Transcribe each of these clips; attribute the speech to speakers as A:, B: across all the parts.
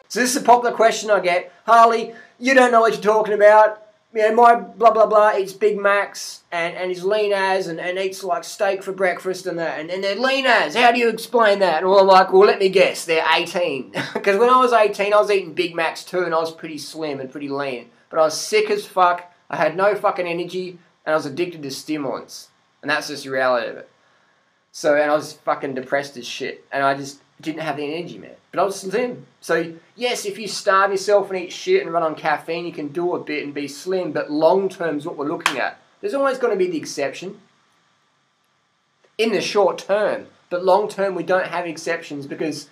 A: So this is a popular question I get. Harley, you don't know what you're talking about. You know, my blah blah blah eats Big Macs and is lean as and eats like steak for breakfast and that and they're lean as. How do you explain that? And I'm like, well, let me guess, they're 18. Because when I was 18, I was eating Big Macs too, and I was pretty slim and pretty lean. But I was sick as fuck. I had no fucking energy, and I was addicted to stimulants, and that's just the reality of it. So, and I was fucking depressed as shit, and I just didn't have the energy, man. But I was slim. So, yes, if you starve yourself and eat shit and run on caffeine, you can do a bit and be slim, but long-term is what we're looking at. There's always going to be the exception in the short term, but long-term we don't have exceptions because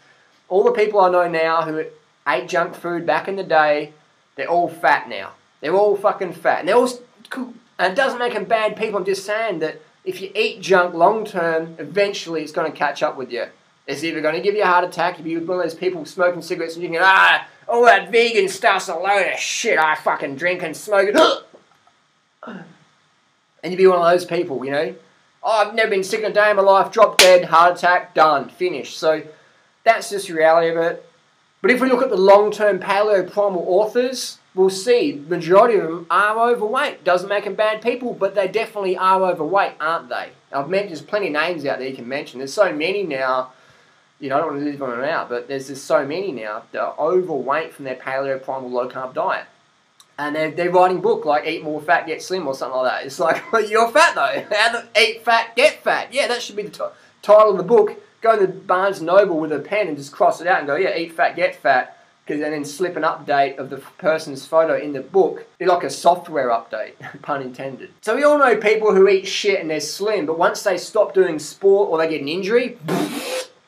A: all the people I know now who ate junk food back in the day, they're all fat now. They're all fucking fat. And they're all cool. And it doesn't make them bad people. I'm just saying that if you eat junk long-term, eventually it's going to catch up with you. It's either going to give you a heart attack if you're one of those people smoking cigarettes and thinking, all that vegan stuff's a load of shit. I fucking drink and smoke it. And you'd be one of those people, you know. Oh, I've never been sick in a day in my life. Drop dead, heart attack, done, finished. So that's just the reality of it. But if we look at the long-term paleo-primal authors, we'll see the majority of them are overweight. Doesn't make them bad people, but they definitely are overweight, aren't they? I've mentioned there's plenty of names out there you can mention. There's so many now. You know, I don't want to leave them out, but there's just so many now that are overweight from their paleo-primal low-carb diet. And they're writing a book like Eat More Fat, Get Slim or something like that. It's like, well, you're fat though. How to eat fat, get fat. Yeah, that should be the title of the book. Go to Barnes & Noble with a pen and just cross it out and go, yeah, eat fat, get fat. And then slip an update of the person's photo in the book. It's like a software update, pun intended. So we all know people who eat shit and they're slim, but once they stop doing sport or they get an injury,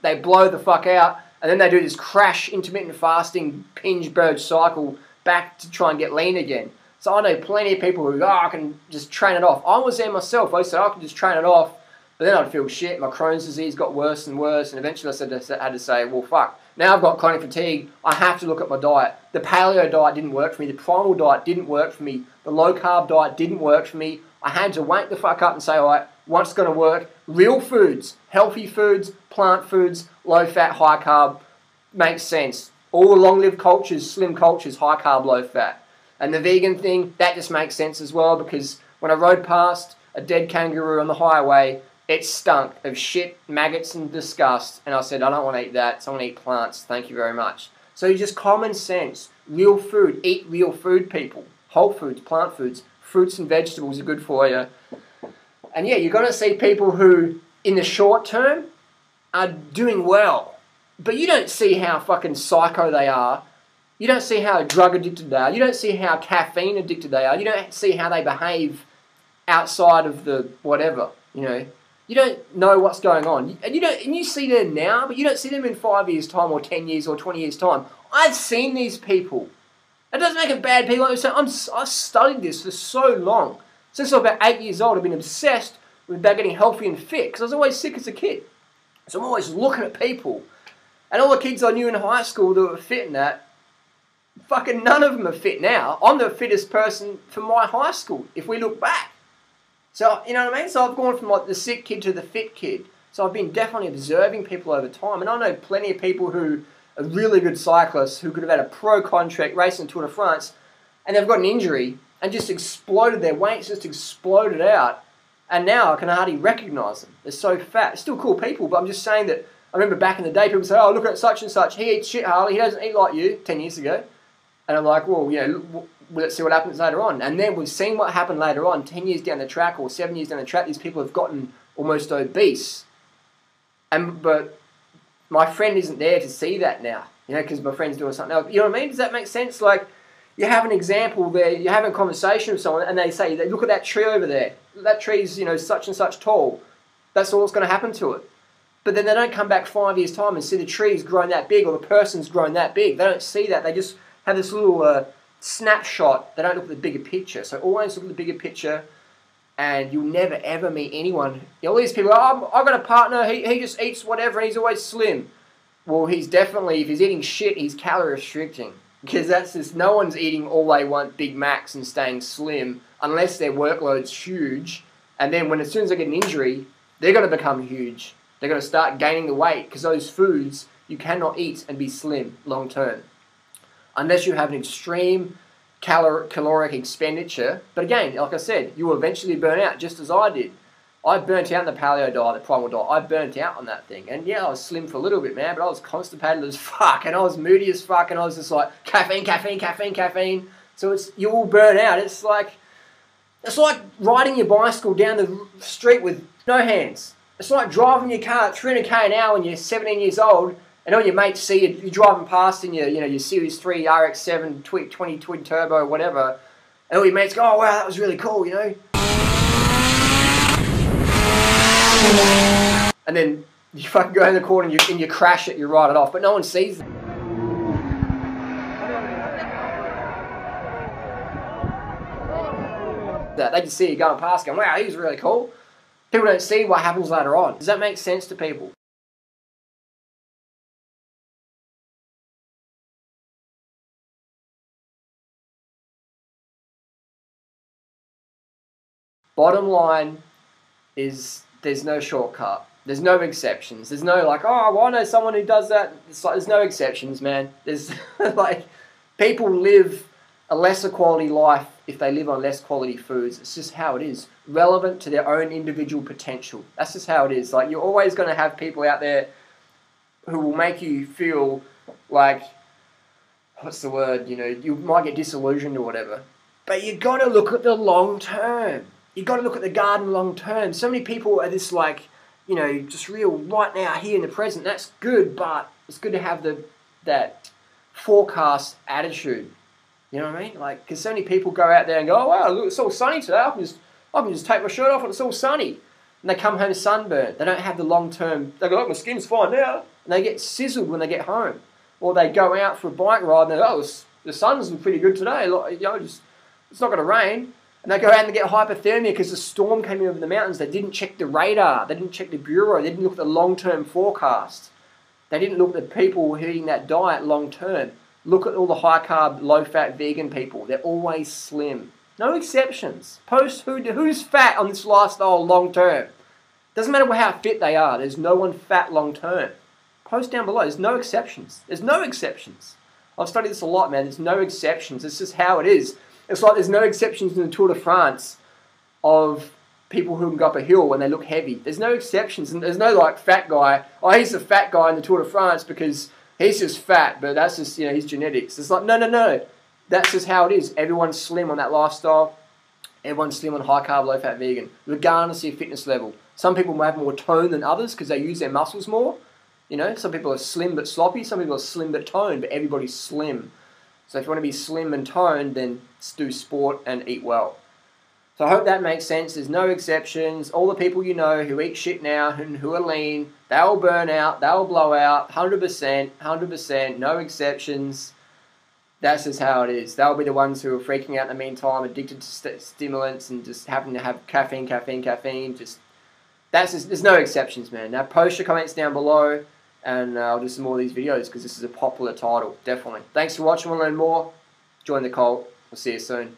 A: they blow the fuck out, and then they do this crash, intermittent fasting, binge purge cycle back to try and get lean again. So I know plenty of people who, I can just train it off. I was there myself. I said, I can just train it off, but then I'd feel shit. My Crohn's disease got worse and worse, and eventually I had to say, well, fuck. Now I've got chronic fatigue. I have to look at my diet. The paleo diet didn't work for me. The primal diet didn't work for me. The low-carb diet didn't work for me. I had to wake the fuck up and say, all right, what's going to work? Real foods, healthy foods, plant foods, low-fat, high-carb, makes sense. All the long-lived cultures, slim cultures, high-carb, low-fat. And the vegan thing, that just makes sense as well because when I rode past a dead kangaroo on the highway, it stunk of shit, maggots, and disgust. And I said, I don't want to eat that, so I want to eat plants. Thank you very much. So just common sense, real food. Eat real food, people. Whole foods, plant foods, fruits and vegetables are good for you. And yeah, you're going to see people who, in the short term, are doing well. But you don't see how fucking psycho they are. You don't see how drug addicted they are. You don't see how caffeine addicted they are. You don't see how they behave outside of the whatever, you know. You don't know what's going on. And you see them now, but you don't see them in 5 years' time or 10 years or 20 years' time. I've seen these people. That doesn't make them bad people. I've studied this for so long. Since I was about 8 years old, I've been obsessed with getting healthy and fit because I was always sick as a kid. So I'm always looking at people. And all the kids I knew in high school that were fit and that, fucking none of them are fit now. I'm the fittest person from my high school, if we look back. So, you know what I mean? So I've gone from like the sick kid to the fit kid. So I've been definitely observing people over time. And I know plenty of people who are really good cyclists who could have had a pro contract racing Tour de France and they've got an injury and just exploded their weights, just exploded out. And now I can hardly recognise them. They're so fat. They're still cool people, but I'm just saying that I remember back in the day people say, oh, look at such and such. He eats shit, Harley. He doesn't eat like you 10 years ago. And I'm like, well, you know, let's see what happens later on. And then we've seen what happened later on. 10 years down the track or 7 years down the track, these people have gotten almost obese. But my friend isn't there to see that now, you know, because my friend's doing something else. You know what I mean? Does that make sense? Like, you have an example there, you're having a conversation with someone, and they say, look at that tree over there. That tree's, you know, such and such tall. That's all that's going to happen to it. But then they don't come back 5 years' time and see the tree's grown that big or the person's grown that big. They don't see that. They just have this little snapshot. They don't look at the bigger picture. So always look at the bigger picture, and you'll never, ever meet anyone. You know, all these people, oh, I've got a partner, he just eats whatever, and he's always slim. Well, he's definitely, if he's eating shit, he's calorie restricting. Because that's just, no one's eating all they want, Big Macs, and staying slim, unless their workload's huge. And then as soon as they get an injury, they're going to become huge. They're going to start gaining the weight, because those foods you cannot eat and be slim long term. unless you have an extreme caloric expenditure. But again, like I said, you will eventually burn out, just as I did. I burnt out in the paleo diet, the primal diet. I burnt out on that thing. And yeah, I was slim for a little bit, man, but I was constipated as fuck, and I was moody as fuck, and I was just like, caffeine, caffeine, caffeine, caffeine. So you will burn out. It's like riding your bicycle down the street with no hands. It's like driving your car at 300k an hour when you're 17 years old, and all your mates see you, you're driving past in your Series 3 RX-7 20 twin turbo, whatever, and all your mates go, oh wow, that was really cool, you know. And then you fucking go in the corner and you crash it, you ride it off, but no one sees it. They just see you going past, going, wow, he was really cool. People don't see what happens later on. Does that make sense to people? Bottom line is there's no shortcut. There's no exceptions. There's no like, oh, well, I know someone who does that. It's like, there's no exceptions, man. There's like, people live a lesser quality life if they live on less quality foods. It's just how it is. Relevant to their own individual potential. That's just how it is. Like, you're always going to have people out there who will make you feel like, what's the word, you know, you might get disillusioned or whatever. But you got to look at the long term. You got to look at the garden long term. So many people are this like, you know, just real right now, here in the present. That's good, but it's good to have that forecast attitude. You know what I mean? Like, because so many people go out there and go, oh wow, look, it's all sunny today. I can just take my shirt off and it's all sunny. And they come home sunburned. They don't have the long term. They go, look, my skin's fine now. And they get sizzled when they get home. Or they go out for a bike ride and they go, oh, the sun's pretty good today. Like, you know, it's not going to rain. And they go out and they get hypothermia because the storm came in over the mountains. They didn't check the radar. They didn't check the bureau. They didn't look at the long-term forecast. They didn't look at the people who are eating that diet long-term. Look at all the high-carb, low-fat vegan people. They're always slim. No exceptions. Post who's fat on this lifestyle long-term. Doesn't matter how fit they are. There's no one fat long-term. Post down below. There's no exceptions. There's no exceptions. I've studied this a lot, man. There's no exceptions. It's just how it is. It's like there's no exceptions in the Tour de France of people who can go up a hill when they look heavy. There's no exceptions. And there's no like fat guy. Oh, he's the fat guy in the Tour de France because he's just fat, but that's just, you know, his genetics. It's like, no. That's just how it is. Everyone's slim on that lifestyle. Everyone's slim on high carb, low fat vegan, regardless of your fitness level. Some people might have more tone than others because they use their muscles more. You know, some people are slim but sloppy. Some people are slim but toned, but everybody's slim. So if you want to be slim and toned, then do sport and eat well. So I hope that makes sense. There's no exceptions. All the people you know who eat shit now and who are lean, they'll burn out, they'll blow out, 100%, no exceptions. That's just how it is. They'll be the ones who are freaking out in the meantime, addicted to stimulants and just having to have caffeine. There's no exceptions, man. Now post your comments down below and I'll do some more of these videos because this is a popular title, definitely. Thanks for watching. Want to learn more? Join the cult. We'll see you soon.